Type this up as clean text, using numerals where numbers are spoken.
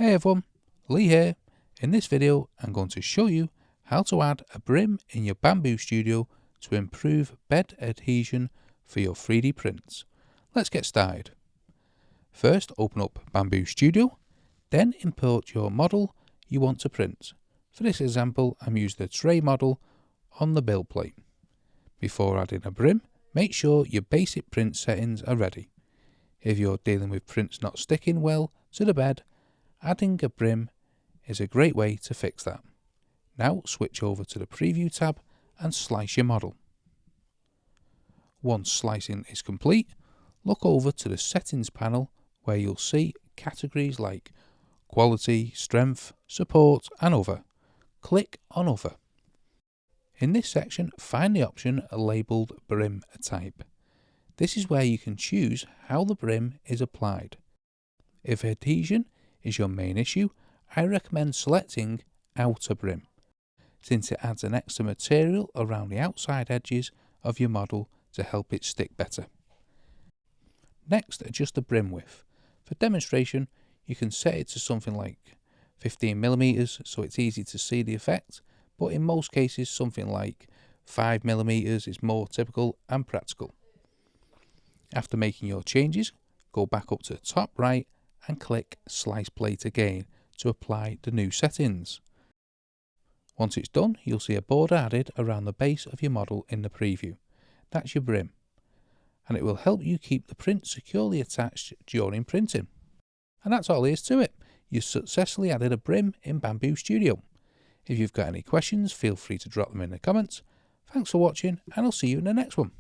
Hey everyone, Lee here. In this video I'm going to show you how to add a brim in your Bambu Studio to improve bed adhesion for your 3D prints. Let's get started. First open up Bambu Studio, then import your model you want to print. For this example I'm using the tray model on the build plate. Before adding a brim, make sure your basic print settings are ready. If you're dealing with prints not sticking well to the bed, adding a brim is a great way to fix that. Now switch over to the preview tab and slice your model. Once slicing is complete, look over to the settings panel where you'll see categories like quality, strength, support and other. Click on other. In this section, find the option labelled brim type. This is where you can choose how the brim is applied. If adhesion is your main issue, I recommend selecting outer brim, since it adds an extra material around the outside edges of your model to help it stick better. Next, adjust the brim width. For demonstration, you can set it to something like 15mm so it's easy to see the effect, but in most cases something like 5mm is more typical and practical. After making your changes, go back up to the top right and click Slice Plate again to apply the new settings. Once it's done, you'll see a border added around the base of your model in the preview. That's your brim, and it will help you keep the print securely attached during printing. And that's all there is to it. You've successfully added a brim in Bambu Studio. If you've got any questions, feel free to drop them in the comments. Thanks for watching, and I'll see you in the next one.